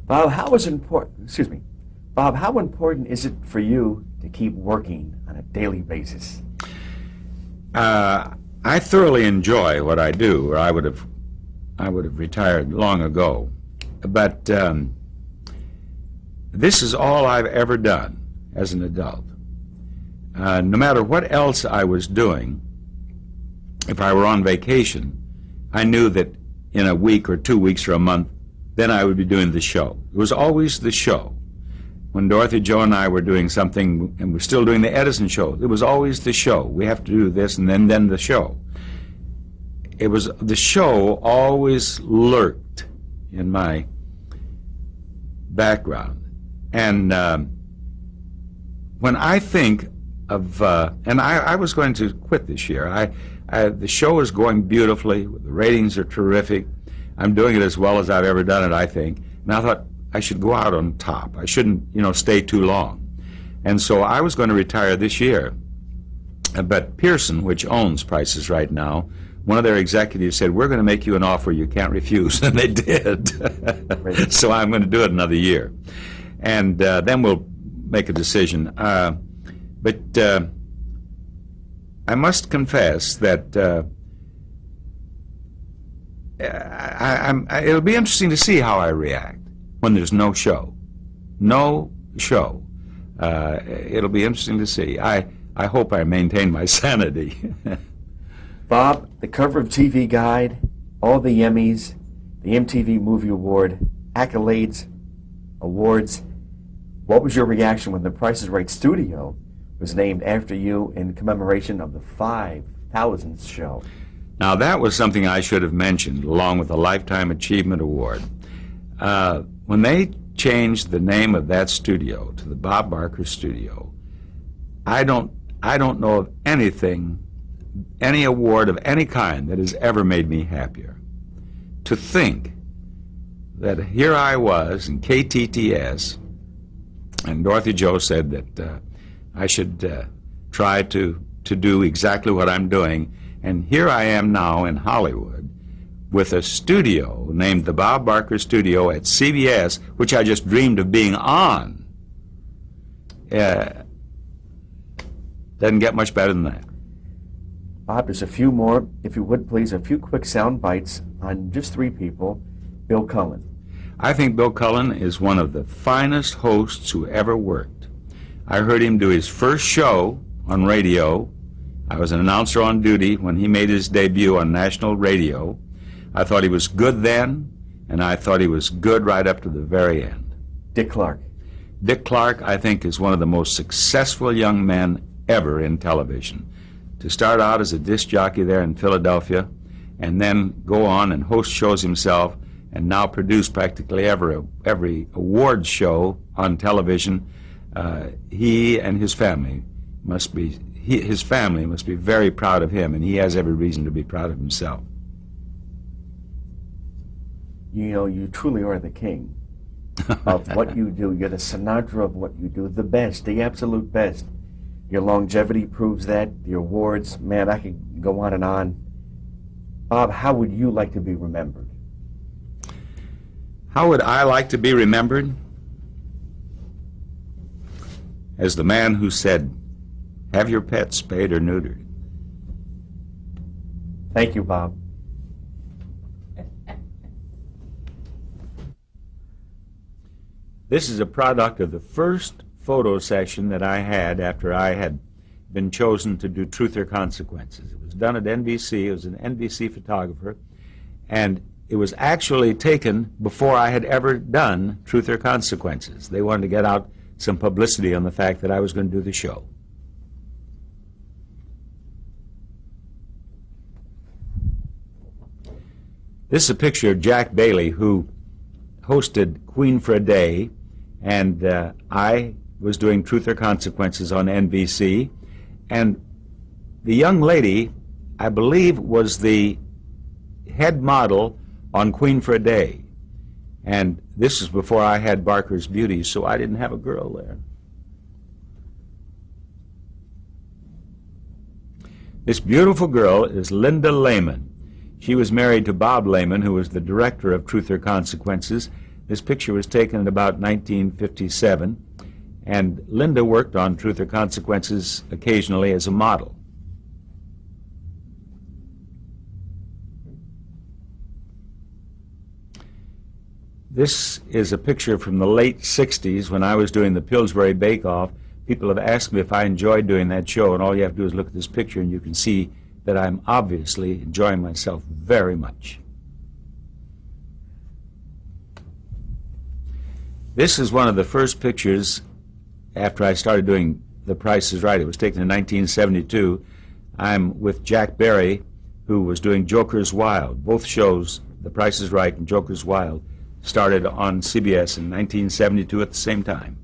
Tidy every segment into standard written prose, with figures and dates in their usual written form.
Bob, how is important, excuse me, Bob, how important is it for you to keep working on a daily basis? I thoroughly enjoy what I do, or I would have retired long ago. But this is all I've ever done as an adult. No matter what else I was doing, if I were on vacation, I knew that in a week or 2 weeks or a month, then I would be doing the show. It was always the show. When Dorothy, Joe, and I were doing something, and we're still doing the Edison show, it was always the show. We have to do this, and then the show. It was the show always lurked in my background. And when I think of, and I was going to quit this year. The show is going beautifully. The ratings are terrific. I'm doing it as well as I've ever done it, I think. And I thought I should go out on top. I shouldn't, stay too long. And so I was going to retire this year. But Pearson, which owns Price is Right now, one of their executives said, "We're going to make you an offer you can't refuse." And they did. So I'm going to do it another year. And then we'll make a decision. But I must confess that it'll be interesting to see how I react when there's no show. No show. It'll be interesting to see. I hope I maintain my sanity. Bob, the cover of TV Guide, all the Emmys, the MTV Movie Award, accolades, awards. What was your reaction when the Price is Right studio was named after you in commemoration of the 5,000th show? Now, that was something I should have mentioned, along with the Lifetime Achievement Award. When they changed the name of that studio to the Bob Barker Studio, I don't know of anything, any award of any kind that has ever made me happier. To think that here I was in KTTS, and Dorothy Joe said that I should try to do exactly what I'm doing, and here I am now in Hollywood with a studio named the Bob Barker Studio at CBS, which I just dreamed of being on. Doesn't get much better than that. Bob, there's a few more, if you would please, a few quick sound bites on just three people. Bill Cullen. I think Bill Cullen is one of the finest hosts who ever worked. I heard him do his first show on radio. I was an announcer on duty when he made his debut on national radio. I thought he was good then, and I thought he was good right up to the very end. Dick Clark. Dick Clark, I think, is one of the most successful young men ever in television. To start out as a disc jockey there in Philadelphia, and then go on and host shows himself, and now produce practically every awards show on television. He and his family must be very proud of him, and he has every reason to be proud of himself. You truly are the king of what you do. You're the Sinatra of what you do, the best, the absolute best. Your longevity proves that. Your awards, man, I could go on and on. Bob, how would you like to be remembered? How would I like to be remembered? As the man who said, "Have your pets spayed or neutered." Thank you, Bob. This is a product of the first photo session that I had after I had been chosen to do Truth or Consequences. It was done at NBC. It was an NBC photographer, and it was actually taken before I had ever done Truth or Consequences. They wanted to get out some publicity on the fact that I was going to do the show. This is a picture of Jack Bailey, who hosted Queen for a Day, and I was doing Truth or Consequences on NBC, and the young lady, I believe, was the head model on Queen for a Day. And this is before I had Barker's Beauty, so I didn't have a girl there. This beautiful girl is Linda Lehman. She was married to Bob Lehman, who was the director of Truth or Consequences. This picture was taken in about 1957, and Linda worked on Truth or Consequences occasionally as a model. This is a picture from the late 60s when I was doing the Pillsbury Bake Off. People have asked me if I enjoyed doing that show, and all you have to do is look at this picture and you can see that I'm obviously enjoying myself very much. This is one of the first pictures after I started doing The Price is Right. It was taken in 1972. I'm with Jack Barry, who was doing Joker's Wild. Both shows, The Price is Right and Joker's Wild, started on CBS in 1972 at the same time.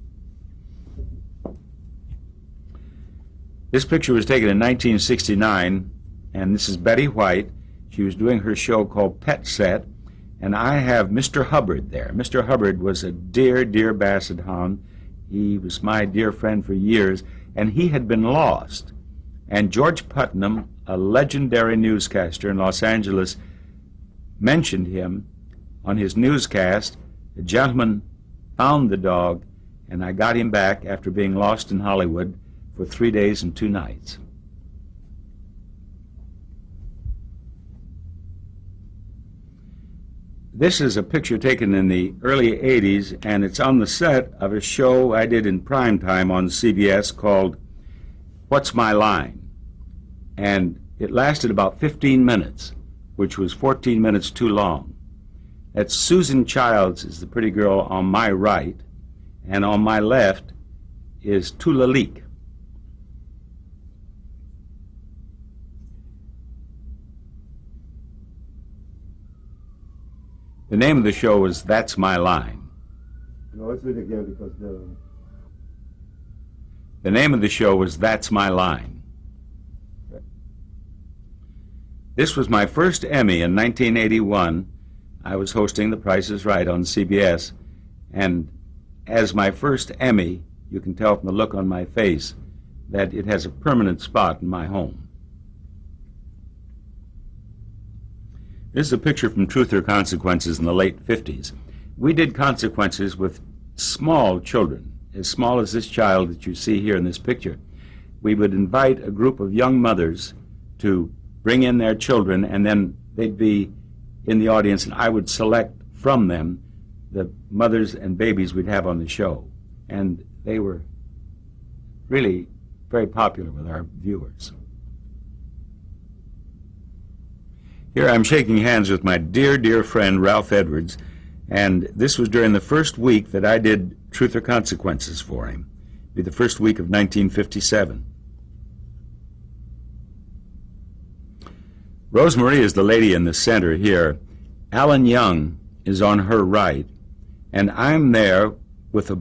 This picture was taken in 1969, and this is Betty White. She was doing her show called Pet Set, and I have Mr. Hubbard there. Mr. Hubbard was a dear, dear basset hound. He was my dear friend for years, and he had been lost. And George Putnam, a legendary newscaster in Los Angeles, mentioned him on his newscast. The gentleman found the dog, and I got him back after being lost in Hollywood for 3 days and 2 nights. This is a picture taken in the early 80s, and it's on the set of a show I did in prime time on CBS called What's My Line? And it lasted about 15 minutes, which was 14 minutes too long. That's Susan Childs is the pretty girl on my right, and on my left is Tula Leak. The name of the show was That's My Line. No, let's do it again because The name of the show was That's My Line. This was my first Emmy in 1981. I was hosting The Price is Right on CBS, and as my first Emmy, you can tell from the look on my face that it has a permanent spot in my home. This is a picture from Truth or Consequences in the late 50s. We did Consequences with small children, as small as this child that you see here in this picture. We would invite a group of young mothers to bring in their children, and then they'd be in the audience, and I would select from them the mothers and babies we'd have on the show. And they were really very popular with our viewers. Here I'm shaking hands with my dear, dear friend Ralph Edwards, and this was during the first week that I did Truth or Consequences for him. It'd be the first week of 1957. Rosemarie is the lady in the center here. Alan Young is on her right, and I'm there with a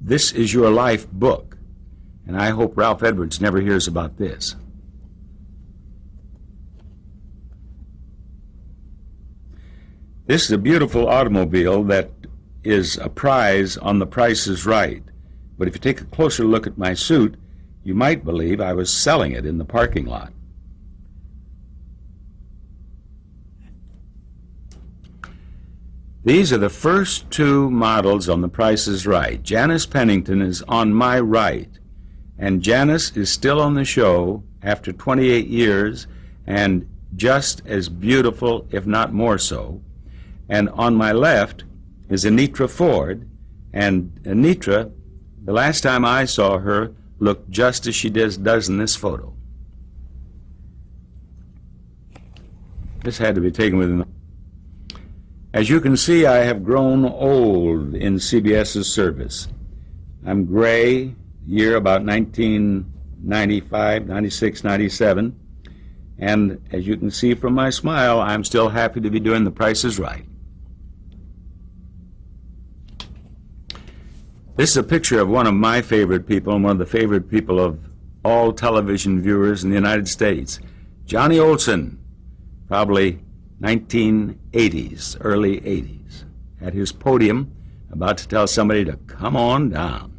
This Is Your Life book, and I hope Ralph Edwards never hears about this. This is a beautiful automobile that is a prize on The Price is Right. But if you take a closer look at my suit, you might believe I was selling it in the parking lot. These are the first 2 models on The Price is Right. Janice Pennington is on my right, and Janice is still on the show after 28 years and just as beautiful, if not more so. And on my left is Anitra Ford, and Anitra, the last time I saw her, looked just as she does in this photo. This had to be taken within. As you can see, I have grown old in CBS's service. I'm gray, year about 1995, 96, 97, and as you can see from my smile, I'm still happy to be doing The Price is Right. This is a picture of one of my favorite people and one of the favorite people of all television viewers in the United States, Johnny Olsen, probably 1980s, early 80s, at his podium, about to tell somebody to come on down.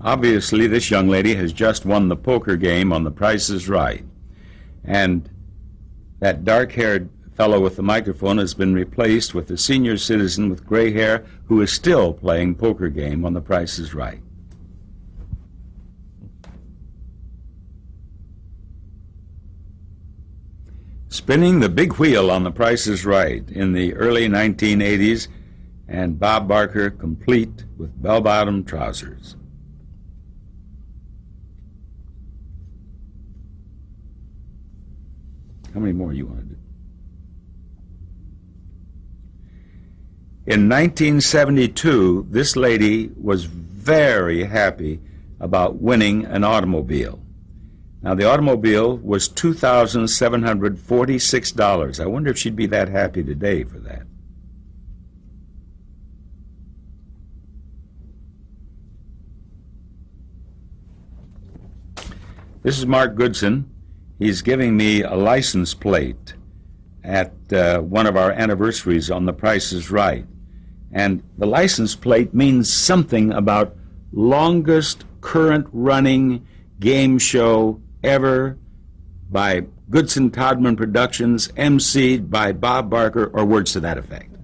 Obviously, this young lady has just won the poker game on The Price is Right. And that dark-haired fellow with the microphone has been replaced with a senior citizen with gray hair who is still playing poker game on The Price is Right. Spinning the big wheel on The Price is Right in the early 1980s, and Bob Barker complete with bell-bottom trousers. How many more you want to do? In 1972, this lady was very happy about winning an automobile. Now, the automobile was $2,746. I wonder if she'd be that happy today for that. This is Mark Goodson. He's giving me a license plate at one of our anniversaries on The Price is Right. And the license plate means something about longest current running game show ever by Goodson Todman Productions, emceed by Bob Barker, or words to that effect.